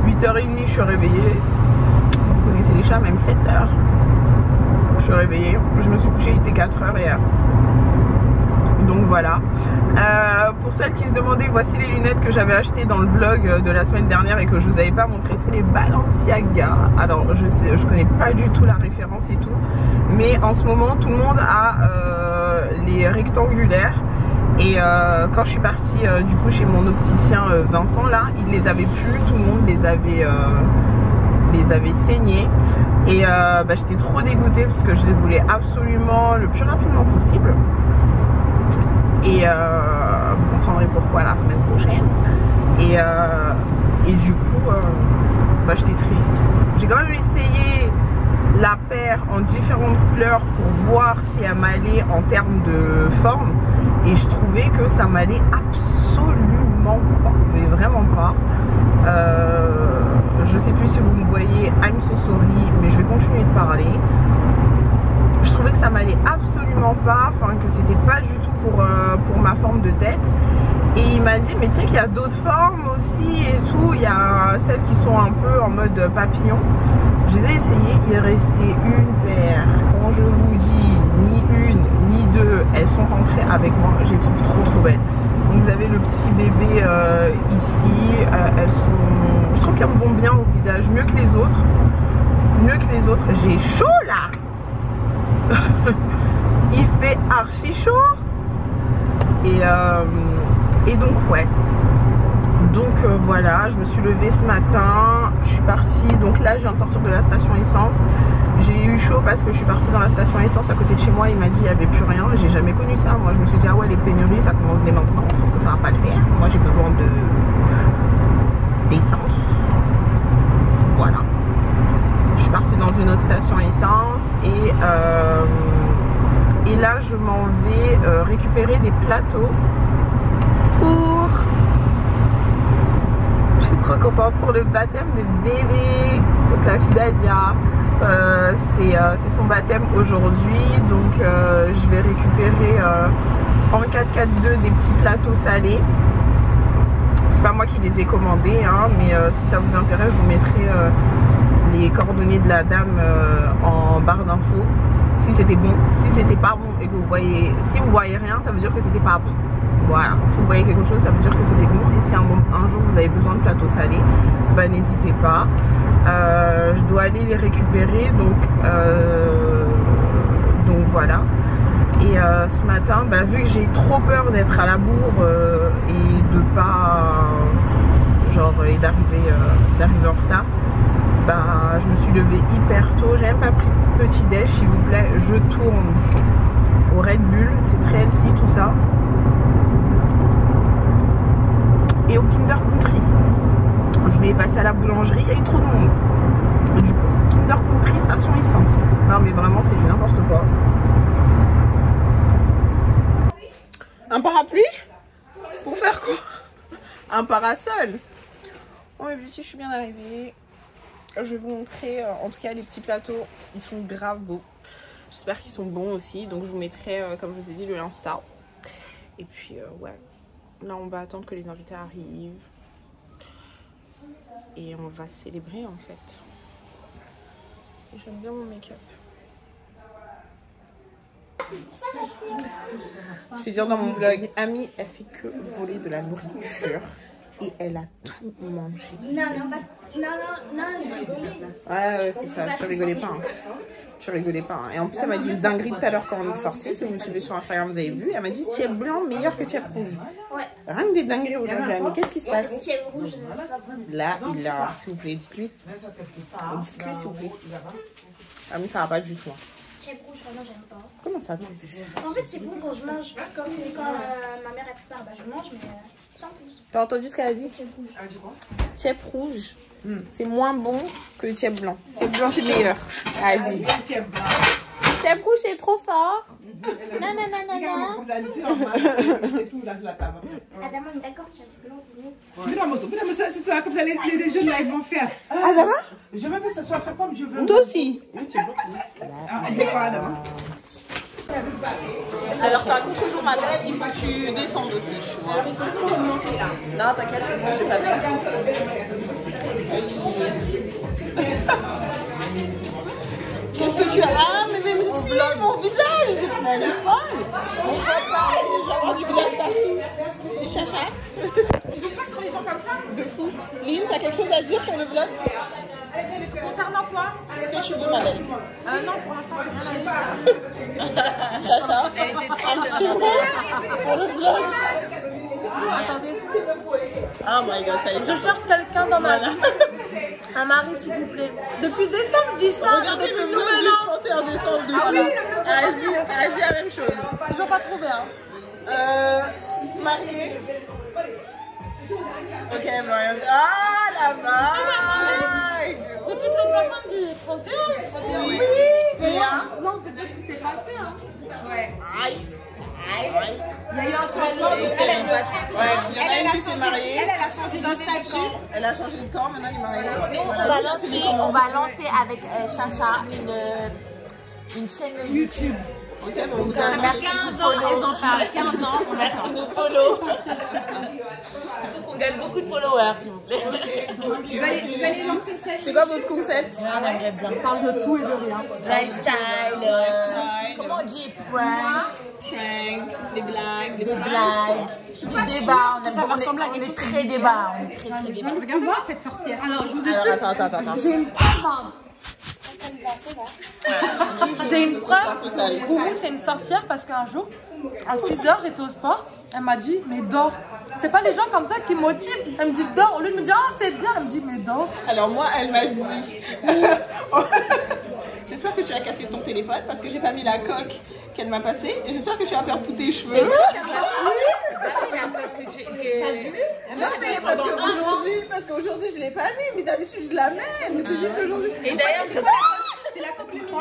[SPEAKER 1] 8h30, je suis réveillée. Vous connaissez les chats, même 7 heures. Je suis réveillée, je me suis couchée, il était 4 heures hier. Donc voilà. Pour celles qui se demandaient, voici les lunettes que j'avais achetées dans le vlog de la semaine dernière et que je vous avais pas montré. C'est les Balenciaga. Alors je connais pas du tout la référence et tout, mais en ce moment tout le monde a les rectangulaires. Et quand je suis partie du coup chez mon opticien Vincent là, il les avait plus, tout le monde les avait saignés. Et j'étais trop dégoûtée parce que je les voulais absolument le plus rapidement possible. Et vous comprendrez pourquoi la semaine prochaine. Et du coup j'étais triste. J'ai quand même essayé la paire en différentes couleurs pour voir si elle m'allait en termes de forme. Et je trouvais que ça m'allait absolument pas. Mais vraiment pas. Je sais plus si vous me voyez, I'm so sorry, mais je vais continuer de parler. Je trouvais que ça m'allait absolument pas, enfin que c'était pas du tout pour ma forme de tête. Et il m'a dit mais tu sais qu'il y a d'autres formes aussi et tout. Il y a celles qui sont un peu en mode papillon. Je les ai essayées, il restait une paire. Quand je vous dis ni une ni deux, elles sont rentrées avec moi. Je les trouve trop belles. Donc vous avez le petit bébé ici, elles sont, je trouve qu'elles me vont bien au visage, mieux que les autres. J'ai chaud là. Il fait archi chaud. Et donc ouais. Donc voilà, je me suis levée ce matin, je suis partie, donc là je viens de sortir de la station essence. J'ai eu chaud parce que je suis partie dans la station essence à côté de chez moi, il m'a dit il n'y avait plus rien, j'ai jamais connu ça. Moi je me suis dit ah ouais, les pénuries ça commence dès maintenant, sauf que ça va pas le faire. Moi j'ai besoin d'essence. Voilà. Je suis partie dans une autre station essence et là je m'en vais récupérer des plateaux pour... Je suis trop contente pour le baptême de bébé. Donc la fille d'Adia, c'est son baptême aujourd'hui. Donc je vais récupérer en 4x4-2 des petits plateaux salés. C'est pas moi qui les ai commandés, hein, mais si ça vous intéresse, je vous mettrai les coordonnées de la dame en barre d'infos. Si c'était bon, si c'était pas bon et que vous voyez, si vous voyez rien, ça veut dire que c'était pas bon. Voilà, si vous voyez quelque chose, ça veut dire que c'était bon. Et si un jour vous avez besoin de plateaux salés, bah n'hésitez pas. Je dois aller les récupérer, donc voilà. Et ce matin, bah, vu que j'ai trop peur d'être à la bourre et de pas, genre, et d'arriver en retard, bah, je me suis levée hyper tôt. J'ai même pas pris de petit déj, s'il vous plaît. Je tourne au Red Bull, c'est très healthy tout ça. Et au Kinder Country. Je vais passer à la boulangerie, il y a eu trop de monde. Et du coup, Kinder Country, station essence. Non mais vraiment, c'est du n'importe quoi. Un parapluie? Pour faire quoi? Un parasol? Bon, mais si je suis bien arrivée. Je vais vous montrer, en tout cas les petits plateaux, ils sont grave beaux. J'espère qu'ils sont bons aussi, donc je vous mettrai, comme je vous ai dit, le Insta. Et puis ouais, là on va attendre que les invités arrivent. Et on va célébrer en fait. J'aime bien mon make-up. Je vais dire dans mon vlog, Ami, elle fait que voler de la nourriture. Et elle a tout mangé.
[SPEAKER 2] Non, j'ai rigolé.
[SPEAKER 1] Ouais, c'est ça, tu rigolais pas. Hein. Tu rigolais pas. Hein. Et en plus, elle m'a dit une dinguerie tout à l'heure quand on est sorti. Si vous me suivez sur Instagram, vous avez vu. Elle m'a dit tiep blanc meilleur que tiep rouge. Ouais. Rien que des dingueries aujourd'hui, Ami. Qu'est-ce qui se passe?
[SPEAKER 2] Tiep rouge, c'est pas bon.
[SPEAKER 1] Là, il a. S'il vous plaît, dites-lui. Dites-lui, s'il vous plaît. Ami, ça va pas du tout. Hein.
[SPEAKER 2] Tiep rouge, vraiment, j'aime pas.
[SPEAKER 1] Comment ça?
[SPEAKER 2] En fait, c'est bon quand je mange. Quand ma mère elle prépare, bah je mange, mais sans plus.
[SPEAKER 1] T'as entendu ce qu'elle a dit?
[SPEAKER 2] Tiep rouge.
[SPEAKER 1] Tiep rouge, c'est moins bon que le tiep blanc. Tiep blanc, c'est meilleur. Elle a dit. Tiep rouge, c'est trop fort. Non.
[SPEAKER 2] Adama, on est d'accord, tiep blanc, c'est mieux.
[SPEAKER 3] Mais ça, c'est toi, comme ça, les jeunes là, ils vont faire.
[SPEAKER 1] Adama?
[SPEAKER 3] Je veux que ça soit fait comme je veux.
[SPEAKER 1] Toi aussi. Alors, tu racontes toujours ma belle, il faut que tu descendes aussi, tu vois. Il faut toujours monter là. Non, t'inquiète, c'est bon, je vais pas mettre. Qu'est-ce que tu as? Ah, mais même si, mon visage, elle est folle. On va parler, je vais avoir du glace partout. Et chacha.
[SPEAKER 3] Ils sont pas sur les gens comme ça?
[SPEAKER 1] De fou. Lynn, t'as quelque chose à dire pour le vlog?
[SPEAKER 3] Concernant quoi?
[SPEAKER 1] Est-ce que tu veux, ma belle?
[SPEAKER 3] Non, pour l'instant, rien à dire.
[SPEAKER 1] Chacha, un petit mot pour le vlog.
[SPEAKER 4] Attendez,
[SPEAKER 1] Oh my god, ça y est.
[SPEAKER 4] je cherche quelqu'un dans ma vie. Un mari, s'il vous plaît. Depuis décembre, je dis ça.
[SPEAKER 1] Regardez
[SPEAKER 4] depuis
[SPEAKER 1] le vlog
[SPEAKER 4] nouvel
[SPEAKER 1] du
[SPEAKER 4] an.
[SPEAKER 1] 31 décembre de Vas-y, la même chose.
[SPEAKER 4] Toujours pas trouvé, hein.
[SPEAKER 1] Mariée. Ok, Marianne. Ah, la vague.
[SPEAKER 4] C'est toutes les personnes du 31.
[SPEAKER 1] Oui.
[SPEAKER 4] Non, peut-être ce qui s'est passé, hein.
[SPEAKER 1] Ouais. Aïe.
[SPEAKER 3] Il y a eu un changement. Elle a changé de statut.
[SPEAKER 1] Elle a changé de corps, maintenant elle est mariée.
[SPEAKER 4] On va lancer avec Chacha une chaîne YouTube.
[SPEAKER 1] Ok, bon, vous avez
[SPEAKER 4] Merci 15 ans, elles en parlent. 15 ans, on a nos follow. Il faut qu'on gagne beaucoup de followers, s'il vous plaît.
[SPEAKER 3] Vous allez lancer une chaîne.
[SPEAKER 1] C'est quoi votre concept?
[SPEAKER 4] On aimerait bien. On parle de tout et de rien. Lifestyle. Comment on dit?
[SPEAKER 1] Prank, des blagues,
[SPEAKER 4] Des blagues, des débats. On est très débat. On est très débat.
[SPEAKER 3] Regarde voir cette sorcière. Alors, je vous
[SPEAKER 1] Alors, attends.
[SPEAKER 4] J'ai une femme.
[SPEAKER 3] J'ai une preuve. Goumou, c'est une sorcière parce qu'un jour, à 6h, j'étais au sport. Elle m'a dit, mais dors. C'est pas les gens comme ça qui motivent. Elle me dit, dors. Au lieu de me dire, ah, c'est bien, elle me dit, mais dors.
[SPEAKER 5] Alors moi, elle m'a dit, j'espère que tu as cassé ton téléphone parce que j'ai pas mis la coque qu'elle m'a passée. Et j'espère que tu vas perdre tous tes cheveux.
[SPEAKER 4] La coque que j'ai.
[SPEAKER 5] Non mais parce qu'aujourd'hui je l'ai pas mis, mais d'habitude je la mets, mais c'est juste aujourd'hui.
[SPEAKER 4] Et d'ailleurs,
[SPEAKER 3] C'est la coque lumineuse.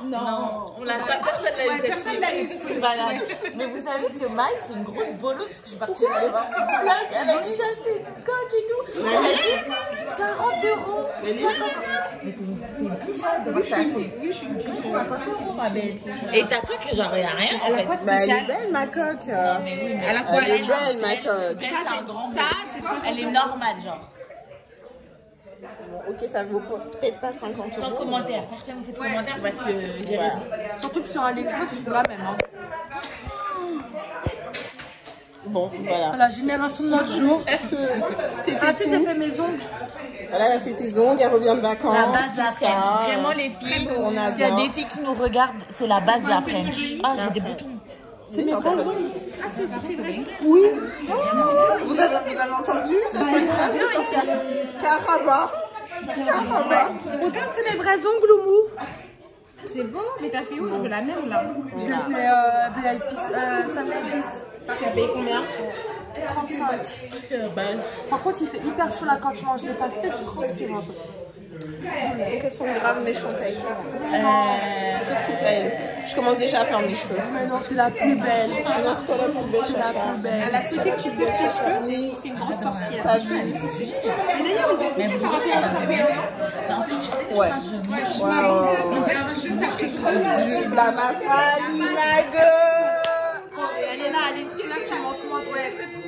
[SPEAKER 4] non, on l'a jamais, personne l'a eu. Personne l'a eu. C'est malade. Mais vous savez que Maï, c'est une grosse bolosse parce que je suis partie aller voir ses blagues. Elle a dit j'ai acheté une coque et tout. 40 €.
[SPEAKER 5] Mais
[SPEAKER 4] t'es une pigeonne. Oui, je suis une pigeonne. 50 € ma belle. Et ta coque, genre, il n'y a rien.
[SPEAKER 5] Elle est belle ma coque. Elle est belle ma coque.
[SPEAKER 4] C'est un grand. Ça, c'est ça. Elle est normale, genre.
[SPEAKER 5] Bon, ok, ça vaut peut-être pas 50 €.
[SPEAKER 4] Sans commentaire. Personne ne fait de commentaire parce que j'ai raison.
[SPEAKER 3] Surtout que sur AliExpress, c'est la même. Hein.
[SPEAKER 5] Bon, voilà.
[SPEAKER 3] La génération de notre jour.
[SPEAKER 5] C'était tout.
[SPEAKER 3] J'ai fait mes ongles.
[SPEAKER 5] Voilà, elle a fait ses ongles, elle revient de vacances.
[SPEAKER 4] La base de la
[SPEAKER 5] tout ça.
[SPEAKER 4] French. Vraiment, les filles,
[SPEAKER 5] On
[SPEAKER 4] s'il y a des filles qui nous regardent, c'est la base de la French. Ah, j'ai des boutons.
[SPEAKER 5] C'est mes gros ongles. Ah, c'est sur tes vrais ongles? Oui. Vous avez entendu? Ça c'est une phrase essentielle. Caraba.
[SPEAKER 3] Regarde, c'est mes vrais ongles, Oumou.
[SPEAKER 6] C'est beau, mais t'as fait où? Je veux la même là.
[SPEAKER 3] Je l'ai fait VIP 510.
[SPEAKER 6] Ça fait payer combien?
[SPEAKER 3] 35. Par contre, il fait hyper chaud là quand tu manges des pastèques, tu transpires un peu.
[SPEAKER 5] Et qu'elles sont graves méchantes avec moi. Surtout elle. Je commence déjà à perdre mes cheveux.
[SPEAKER 3] Mais non, c'est la plus belle.
[SPEAKER 5] Non, c'est pas la plus belle, chacha.
[SPEAKER 6] Elle a souhaité que tu veux tes cheveux.
[SPEAKER 5] Oui.
[SPEAKER 6] C'est une grande sorcière.
[SPEAKER 5] T'as vu?
[SPEAKER 6] Mais d'ailleurs, ils ont poussé par rapport au 31 ans.
[SPEAKER 5] Ouais. De la masse. Ali, ma gueule.
[SPEAKER 6] Elle est là, elle est là, tu montres moi.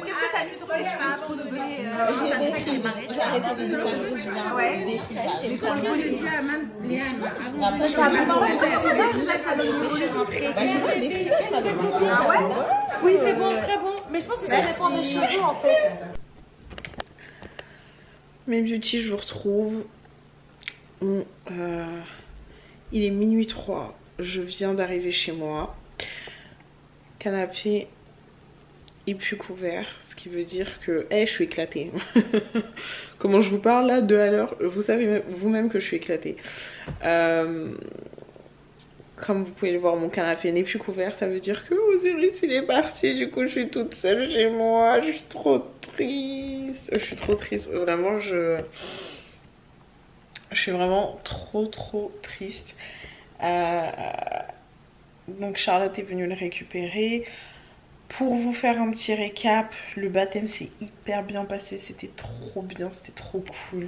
[SPEAKER 6] Qu'est-ce que t'as mis sur tes cheveux pour nous donner
[SPEAKER 5] J'ai des frises. J'ai arrêté de dessin. Je viens des frisages.
[SPEAKER 6] moi j'ai dit à même Léane.
[SPEAKER 5] Après, je vais pas je sais pas, des frisages, je m'avais dit. Ah ouais?
[SPEAKER 3] Oui, c'est bon, très bon. Mais je pense que ça dépend des cheveux en fait.
[SPEAKER 1] Mes beauty, je vous retrouve. Il est minuit 3. Je viens d'arriver chez moi. Canapé et puis couvert, ce qui veut dire que je suis éclatée. Comment je vous parle là, 2 à l'heure, vous savez vous-même que je suis éclatée. Comme vous pouvez le voir, mon canapé n'est plus couvert, ça veut dire que Osiris il est parti, du coup je suis toute seule chez moi, je suis trop triste. Je suis trop triste, vraiment je suis vraiment trop triste. Donc Charlotte est venue le récupérer. Pour vous faire un petit récap, le baptême s'est hyper bien passé, c'était trop bien, c'était trop cool.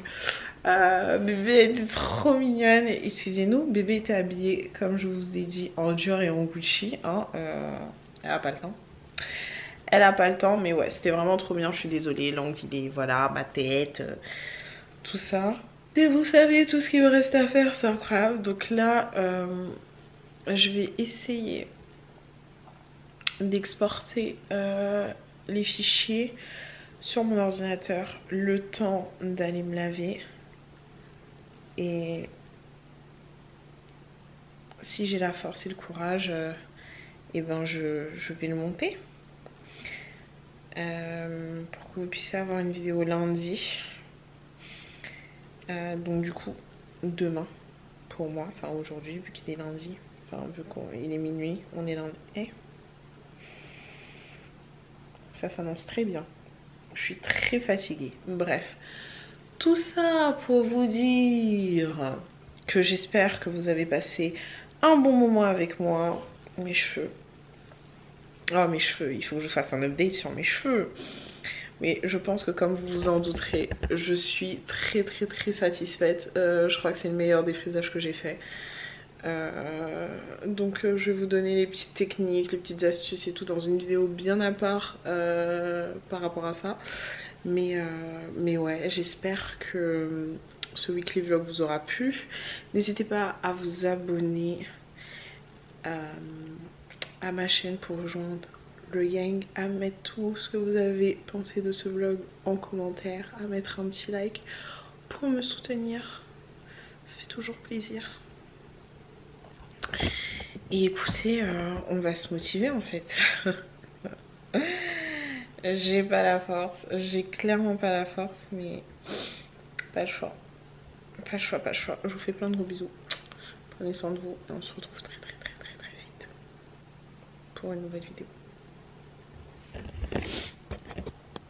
[SPEAKER 1] Bébé était trop mignonne. Excusez-nous, bébé était habillée, comme je vous ai dit, en Dior et en Gucci. Hein, elle a pas le temps. Elle a pas le temps, mais ouais, c'était vraiment trop bien. Je suis désolée, l'anglais, voilà, ma tête, tout ça. Et vous savez, tout ce qu'il me reste à faire, c'est incroyable. Donc là, je vais essayer d'exporter les fichiers sur mon ordinateur le temps d'aller me laver. Et si j'ai la force et le courage, et ben je vais le monter. Pour que vous puissiez avoir une vidéo lundi. Donc du coup, demain pour moi, enfin aujourd'hui vu qu'il est lundi, enfin vu qu'il est minuit, on est lundi. Ça s'annonce très bien. Je suis très fatiguée. Bref, tout ça pour vous dire que j'espère que vous avez passé un bon moment avec moi. Mes cheveux. Oh mes cheveux, il faut que je fasse un update sur mes cheveux. Mais je pense que comme vous vous en douterez, je suis très satisfaite. Je crois que c'est le meilleur des frisages que j'ai fait. Donc je vais vous donner les petites techniques, les petites astuces et tout dans une vidéo bien à part par rapport à ça. Mais ouais, j'espère que ce weekly vlog vous aura plu. N'hésitez pas à vous abonner à ma chaîne pour rejoindre le gang, à mettre tout ce que vous avez pensé de ce vlog en commentaire, à mettre un petit like pour me soutenir. Ça fait toujours plaisir. Et écoutez, on va se motiver en fait. J'ai pas la force, j'ai clairement pas la force, mais pas le choix. Pas le choix, pas le choix. Je vous fais plein de gros bisous. Prenez soin de vous et on se retrouve très vite pour une nouvelle vidéo.